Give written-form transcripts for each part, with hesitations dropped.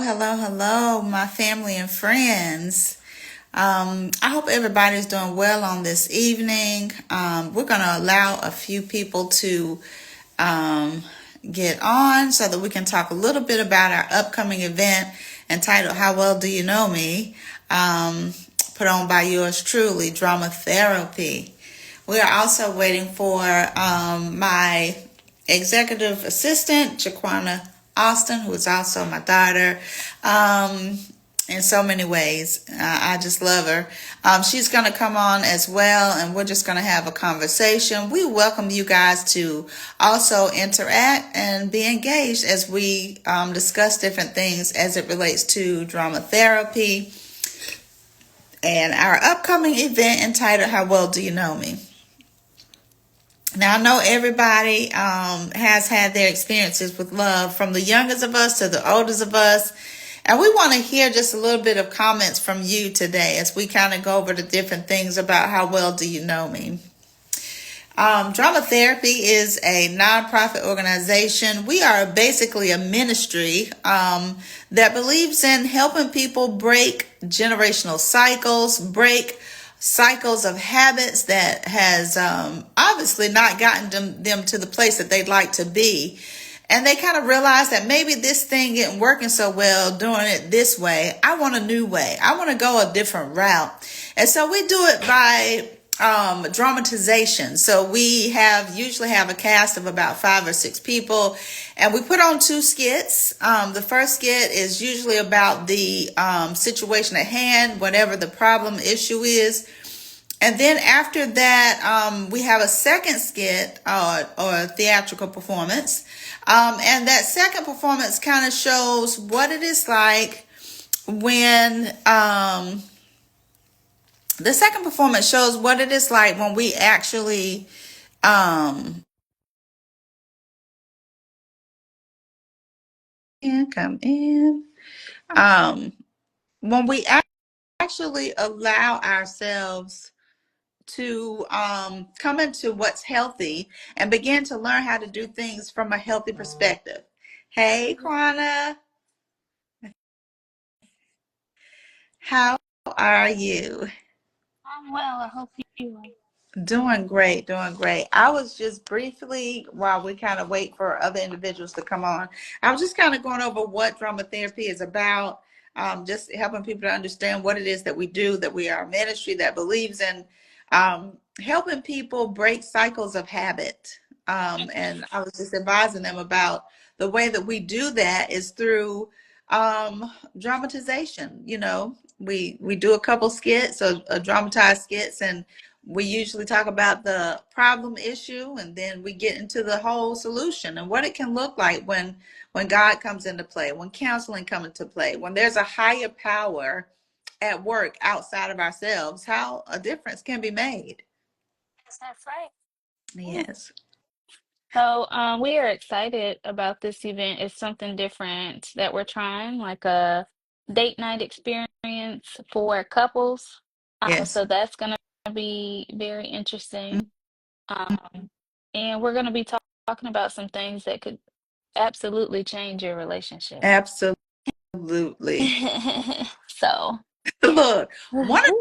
Hello, my family and friends. I hope everybody's doing well on this evening. We're going to allow a few people to um, get on so that we can talk a little bit about our upcoming event entitled How Well Do You Know Me? Um, Put on by yours truly, Drama Therapy. We are also waiting for my executive assistant, Jaquana Austin, who is also my daughter. Um, in so many ways. I just love her. She's going to come on as well, and we're just going to have a conversation. We welcome you guys to also interact and be engaged as we discuss different things as it relates to drama therapy and our upcoming event entitled How Well Do You Know Me? Now, I know everybody has had their experiences with love, from the youngest of us to the oldest of us. And we want to hear just a little bit of comments from you today as we kind of go over the different things about how well do you know me. Drama Therapy is a nonprofit organization. We are basically a ministry that believes in helping people break generational cycles, break cycles of habits that has obviously not gotten them to the place that they'd like to be. And they kind of realize that maybe this thing isn't working so well doing it this way. I want a new way. I want to go a different route. And so we do it by dramatization. So we usually have a cast of about 5 or 6 people, and we put on 2 skits. The first skit is usually about the situation at hand, whatever the problem issue is. And then after that, we have a second skit or theatrical performance. And that second performance kind of shows what it is like when the second performance shows what it is like when we actually come in when we actually allow ourselves to come into what's healthy and begin to learn how to do things from a healthy perspective. Hey, Kwana, how are you? I'm well. I hope you are. Doing great, doing great. I was just briefly, while we kind of wait for other individuals to come on, I was just kind of going over what drama therapy is about, just helping people to understand what it is that we do, that we are a ministry that believes in helping people break cycles of habit. And I was just advising them about the way that we do that is through dramatization. We do a couple skits, or dramatized skits, and we usually talk about the problem issue, and then we get into the whole solution and what it can look like when God comes into play, when counseling comes into play, when there's a higher power at work outside of ourselves, how a difference can be made. Yes, that's right. Yeah. Yes. So, we are excited about this event. It's something different that we're trying, like a date night experience for couples. Yes. So that's gonna be very interesting. Um, and we're gonna be talking about some things that could absolutely change your relationship. Absolutely. So, yeah. Look, one of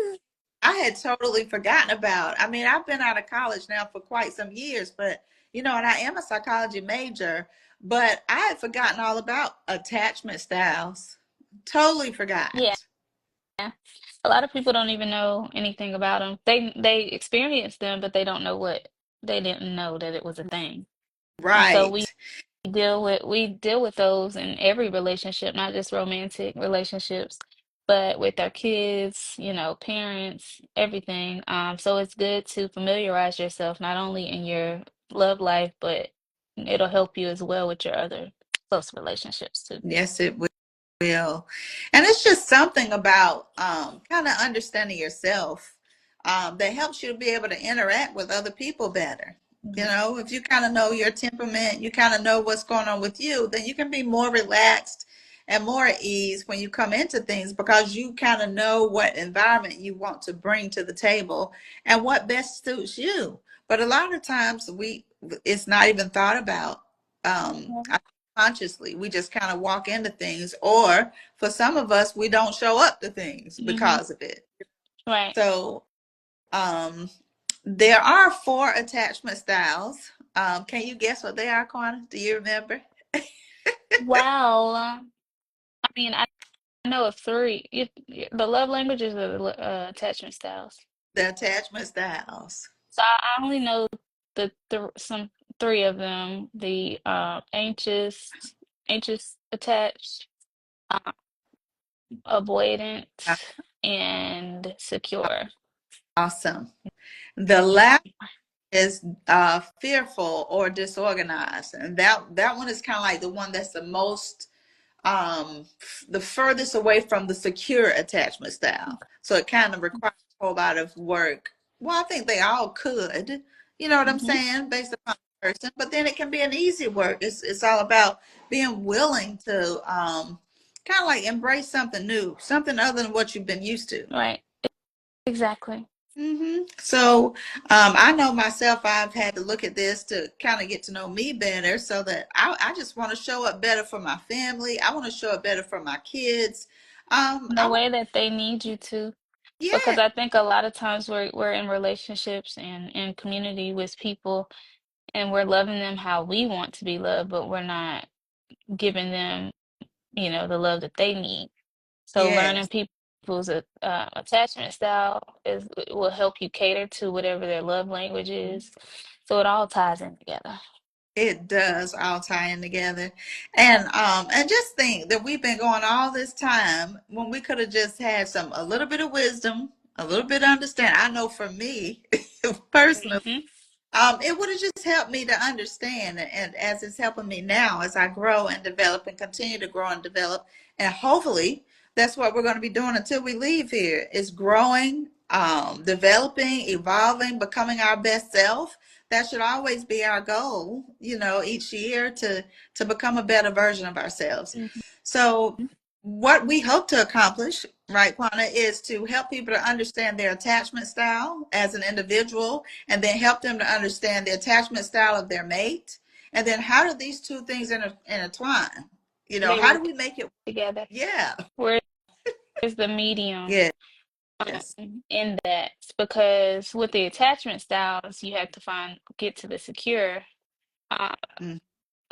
I had totally forgotten about. I mean, I've been out of college now for quite some years, but and I am a psychology major, but I had forgotten all about attachment styles. Totally Yeah. forgot. A lot of people don't even know anything about them. They experience them, but they don't know they didn't know that it was a thing. And so Right. we deal with those in every relationship, not just romantic relationships, but with our kids, parents, everything. So it's good to familiarize yourself not only in your love life, but it'll help you as well with your other close relationships too. Yes, it will. And it's just something about kind of understanding yourself that helps you to be able to interact with other people better. If you kind of know your temperament, you kind of know what's going on with you, then you can be more relaxed and more at ease when you come into things, because you kind of know what environment you want to bring to the table and what best suits you. But a lot of times it's not even thought about. Um, Mhm. consciously. We just kind of walk into things, or for some of us, we don't show up to things Hmm. because of it. Right. So, um, there are four attachment styles. Can you guess what they are, Quana? Do you remember? Wow. I mean, I know of three. The love languages are the attachment styles. The attachment styles. So I only know some three of them: the anxious attached, uh, avoidant, and secure. Awesome. The last is fearful or disorganized, and that one is kind of like the one that's the most the furthest away from the secure attachment style. So it kind of requires a whole lot of work. Well, I think they all could, you know what I'm Hmm. saying, based upon the person. But then it can be an easy work. It's all about being willing to kind of like embrace something new, something other than what you've been used to. Right. Exactly. So I know myself, I've had to look at this to kind of get to know me better so that I just want to show up better for my family. I want to show up better for my kids. The I want, way that they need you to, yeah, because I think a lot of times we're in relationships and in community with people, and we're loving them how we want to be loved, but we're not giving them, the love that they need. So learning yes, people's attachment style will help you cater to whatever their love language is. So it all ties in together. it does all tie in together. And just think that we've been going all this time when we could have just had a little bit of wisdom, a little bit of understanding. I know for me personally, Hmm. it would have just helped me to understand, and as it's helping me now as I grow and develop and continue to grow and develop, and hopefully that's what we're going to be doing until we leave here is growing, developing, evolving, becoming our best self. That should always be our goal, each year to become a better version of ourselves. Hmm. So what we hope to accomplish, right, Quana, is to help people to understand their attachment style as an individual, and then help them to understand the attachment style of their mate. And then how do these two things intertwine? They How do work we make it? together. Yeah. Where is the medium Yes. Yes. in that? Because with the attachment styles, you have to get to the secure uh, Mm,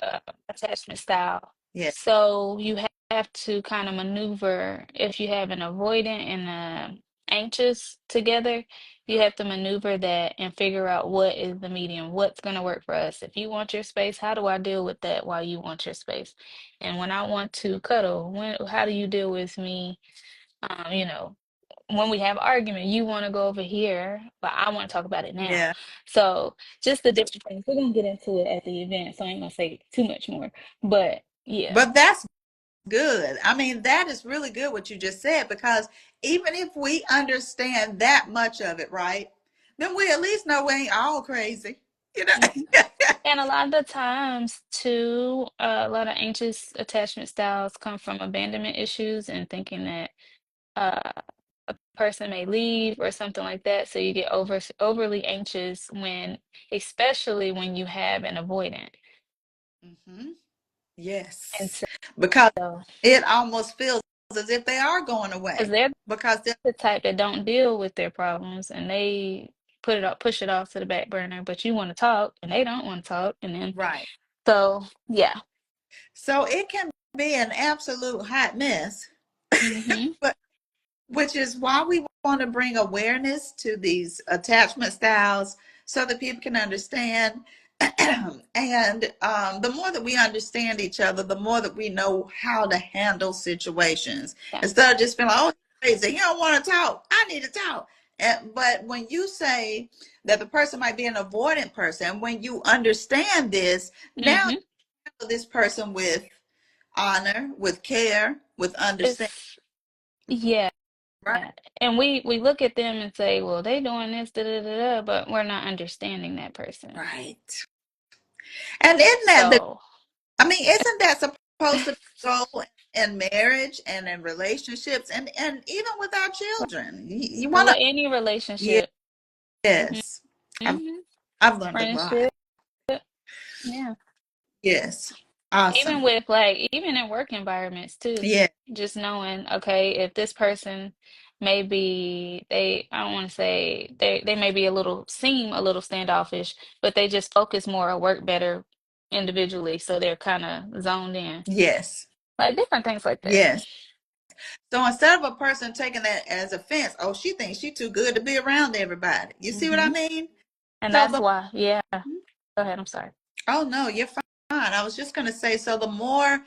uh, attachment style. yeah. So you have to kind of maneuver if you have an avoidant and anxious together, you have to maneuver that and figure out what is the medium, what's going to work for us. If you want your space, how do I deal with that while you want your space? And when I want to cuddle, how do you deal with me? Um, you know, when we have argument, you want to go over here, but I want to talk about it now. Yeah. So just the different things. We're gonna get into it at the event, so I ain't gonna say too much more. But yeah. But that's good. I mean, that is really good what you just said, because even if we understand that much of it, right, then we at least know we ain't all crazy. You know? Mhm. And a lot of the times, too, a lot of anxious attachment styles come from abandonment issues and thinking that uh, a person may leave or something like that. So you get overly anxious especially when you have an avoidant. Hmm. And Yes. Because so, it almost feels as if they are going because away. they're Because they're the type that don't deal with their problems and they push it off to the back burner, but you want to talk and they don't want to talk. And then, right. so yeah. So it can be an absolute hot mess. Hmm. But which is why we want to bring awareness to these attachment styles so that people can understand. And the more that we understand each other, the more that we know how to handle situations. Yeah. Instead of just feeling, oh, he's crazy, you don't want to talk. I need to talk. But when you say that the person might be an avoidant person, when you understand this, now Hmm. you handle this person with honor, with care, with understanding. It's, yeah. Right. And we look at them and say, well, they doing this, da da da da, but we're not understanding that person. Right. And isn't that So, I mean, isn't that supposed to be the goal in marriage and in relationships and even with our children? You want with to, any relationship, yes. I've, hmm I've learned a lot. friendship, yeah. Yes. Awesome. Even with like, even in work environments too, Yeah. just knowing, okay, if this person maybe they, I don't want to say they may be a little, seem a little standoffish, but they just focus more or work better individually, so they're kind of zoned in. Yes. Like different things like that. Yes. So instead of a person taking that as offense, oh, she thinks she's too good to be around everybody. You see what I Hmm. mean? And So that's the why, yeah. Go ahead, I'm sorry. oh no, you're fine. I was just going to say, so the more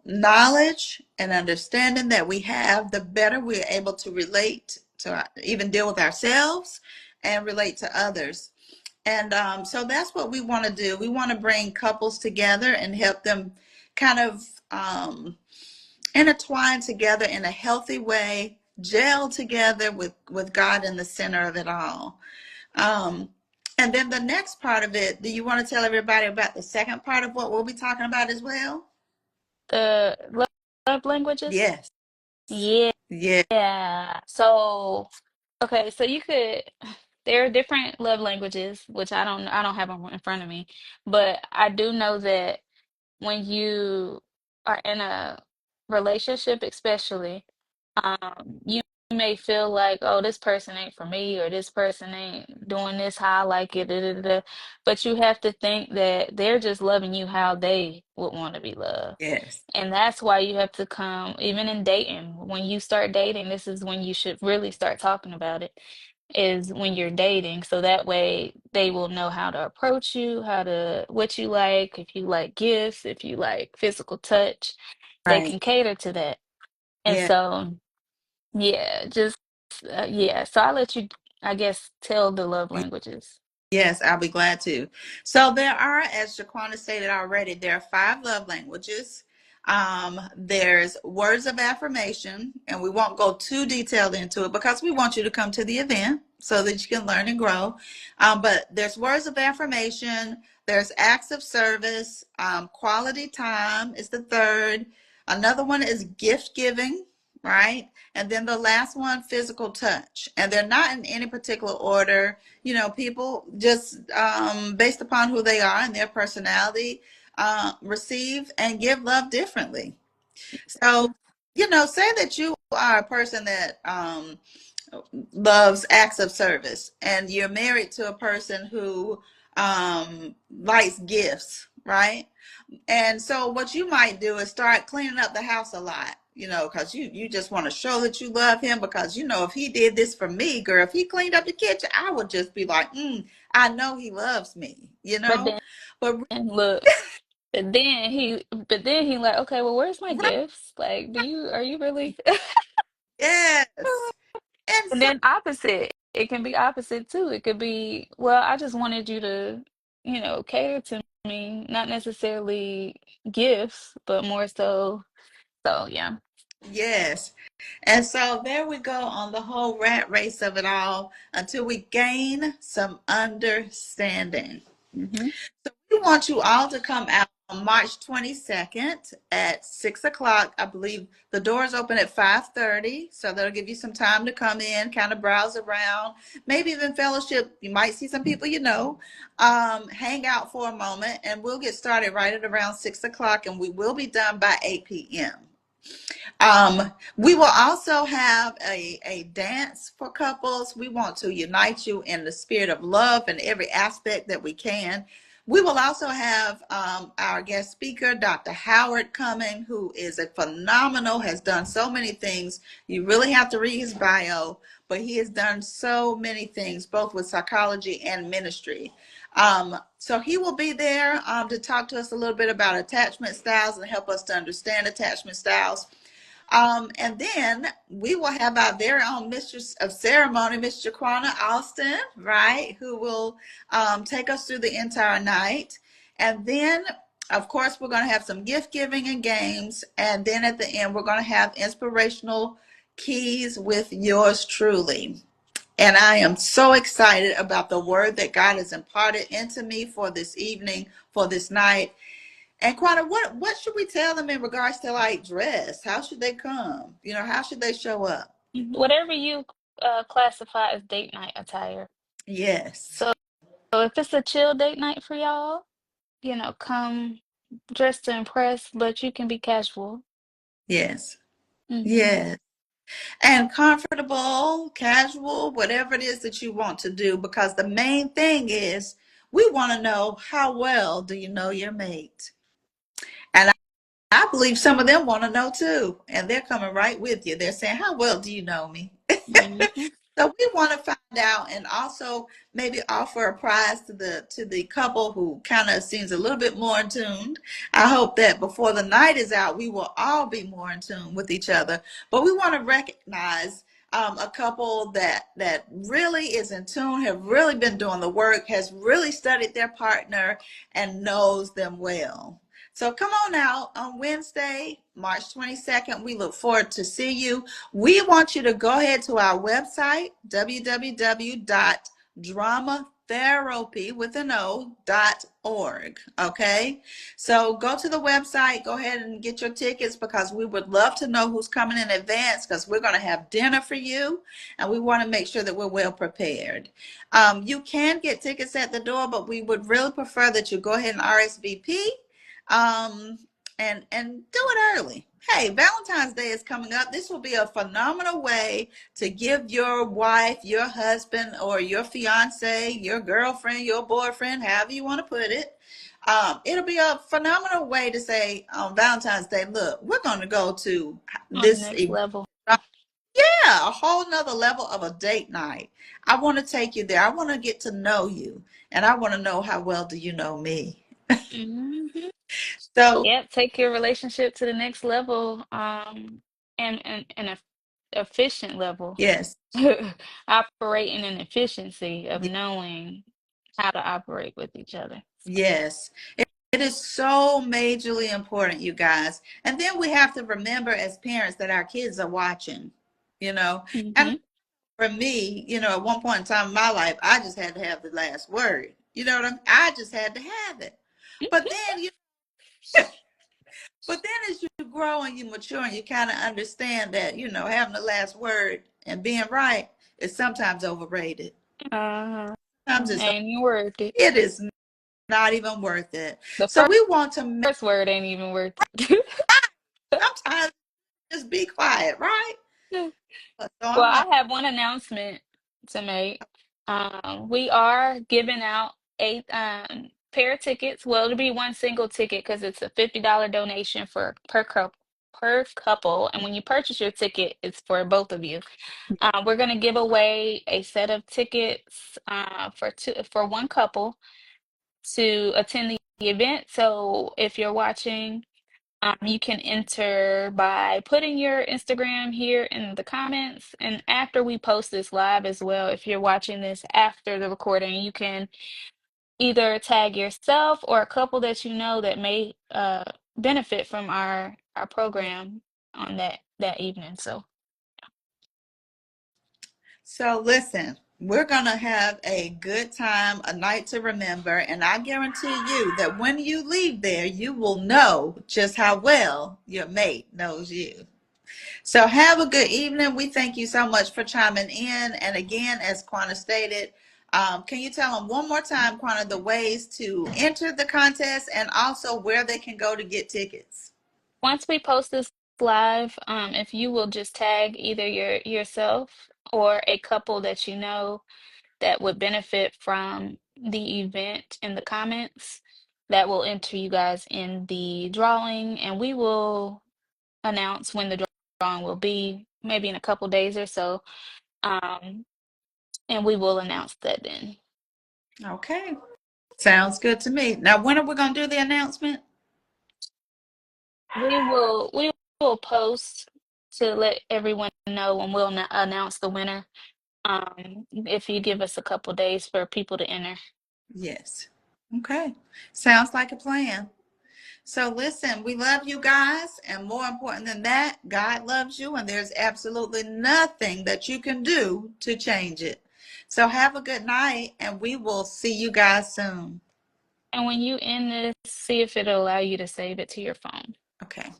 knowledge and understanding that we have, the better we're able to relate to even deal with ourselves and relate to others. And so that's what we want to do. We want to bring couples together and help them kind of intertwine together in a healthy way, gel together with God in the center of it all. Um, and then the next part of it, do you want to tell everybody about the second part of what we'll be talking about as well? The love languages? Yes. Yeah. Yeah. So, okay, so you could, there are different love languages, which I don't have them in front of me, but I do know that when you are in a relationship, especially, you may feel like, oh, this person ain't for me, or this person ain't doing this how I like it, da, da, da, da. But you have to think that they're just loving you how they would want to be loved. Yes. And that's why you have to come, even in dating, when you start dating, this is when you should really start talking about it, is when you're dating. So that way they will know how to approach you, how to, what you like, if you like gifts, if you like physical touch, they Right. can cater to that. And Yeah. so, yeah, just, yeah. So I'll let you, I guess, tell the love languages. Yes, I'll be glad to. So there are, as Shaquana stated already, there are five love languages. There's words of affirmation, and we won't go too detailed into it because we want you to come to the event so that you can learn and grow. But there's words of affirmation, there's acts of service, quality time is the third. Another one is gift giving, right? And then the last one, physical touch. And they're not in any particular order. You know, people just based upon who they are and their personality, receive and give love differently. So, you know, say that you are a person that loves acts of service and you're married to a person who likes gifts, right? And so what you might do is start cleaning up the house a lot, you know, because you just want to show that you love him because you know if he did this for me, girl, if he cleaned up the kitchen, I would just be like, I know he loves me, you But know. But then look, but then he like, okay, well, where's my right, gifts? Like, are you really? yes, and And so then opposite, it can be opposite too. It could be, well, I just wanted you to, cater to me, not necessarily gifts, but more so. So yeah. yes, and so there we go on the whole rat race of it all until we gain some understanding. Hmm. So we want you all to come out on March 22nd at 6 o'clock. I believe the doors open at 5:30. So that'll give you some time to come in, kind of browse around, maybe even fellowship. You might see some people you know, hang out for a moment, and we'll get started right at around 6 o'clock, and we will be done by 8 p.m. We will also have a dance for couples. We want to unite you in the spirit of love in every aspect that we can. We will also have our guest speaker, Dr. Howard, coming, who is a phenomenal, has done so many things. You really have to read his bio, but he has done so many things, both with psychology and ministry. So he will be there to talk to us a little bit about attachment styles and help us to understand attachment styles. And then we will have our very own mistress of ceremony, Miss Jaquana Austin, right, who will take us through the entire night. And then, of course, we're going to have some gift giving and games. And then at the end, we're going to have inspirational keys with yours truly. And I am so excited about the word that God has imparted into me for this evening, for this night. And Quana, what should we tell them in regards to like dress? How should they come? You know, how should they show up? Whatever you classify as date night attire. Yes. So if it's a chill date night for y'all, come. dress to impress, but you can be casual. Yes. Mm-hmm. Yes. And comfortable, casual, whatever it is that you want to do, because the main thing is we want to know how well do you know your mate. And I believe some of them want to know too. And they're coming right with you. They're saying, how well do you know me? Mm-hmm. So we want to find out and also maybe offer a prize to the couple who kind of seems a little bit more in tune. I hope that before the night is out, we will all be more in tune with each other. But we want to recognize a couple that really is in tune, have really been doing the work, has really studied their partner, and knows them well. So come on out on Wednesday, March 22nd. We look forward to see you. We want you to go ahead to our website, www.dramatherapy with an O.org. Okay. So go to the website, go ahead and get your tickets because we would love to know who's coming in advance because we're going to have dinner for you and we want to make sure that we're well prepared. You can get tickets at the door, but we would really prefer that you go ahead and RSVP um, and do it early. Hey, Valentine's Day is coming up. This will be a phenomenal way to give your wife, your husband, or your fiance, your girlfriend, your boyfriend, however you want to put it. It'll be a phenomenal way to say on Valentine's Day, look, we're going to go to On the this next event. level. Yeah, a whole nother level of a date night. I want to take you there. I want to get to know you, and I want to know how well do you know me. Mm-hmm. So, Yep, take your relationship to the next level, and a efficient level. yes. Operating in efficiency of knowing how to operate with each other. Yes, it is so majorly important, you guys. And then we have to remember as parents that our kids are watching, you know. And Mm-hmm. for me, at one point in time in my life, I just had to have the last word. You know what I mean? I just had to have it. But then but then as you grow and you mature and you kind of understand that, having the last word and being right is sometimes overrated. Uh-huh. Sometimes Ain't even worth it. it is not even worth it. The So we want to make first word ain't even worth it. sometimes just be quiet, right? So Well, I'm like, I have one announcement to make. We are giving out a pair of tickets. Well, it'll be one single ticket because it's a $50 donation for per couple. And when you purchase your ticket, it's for both of you. We're gonna give away a set of tickets for one couple to attend the event. So if you're watching, you can enter by putting your Instagram here in the comments. And after we post this live as well, if you're watching this after the recording, you can either tag yourself or a couple that you know that may benefit from our program on that evening. So so listen, we're going to have a good time, a night to remember. And I guarantee you that when you leave there, you will know just how well your mate knows you. So have a good evening. We thank you so much for chiming in. And again, as Quana stated, can you tell them one more time, Quana, the ways to enter the contest and also where they can go to get tickets? once we post this live, if you will just tag either yourself or a couple that you know that would benefit from the event in the comments, that will enter you guys in the drawing, and we will announce when the drawing will be, maybe in a couple days or so. Um, and we will announce that then. Okay. Sounds good to me. Now, when are we going to do the announcement? We will post to let everyone know, and we'll announce the winner. If you give us a couple days for people to enter. Yes. Okay. Sounds like a plan. So listen, we love you guys, and more important than that, God loves you, and there's absolutely nothing that you can do to change it. So have a good night, and we will see you guys soon. And when you end this, see if it'll allow you to save it to your phone. Okay.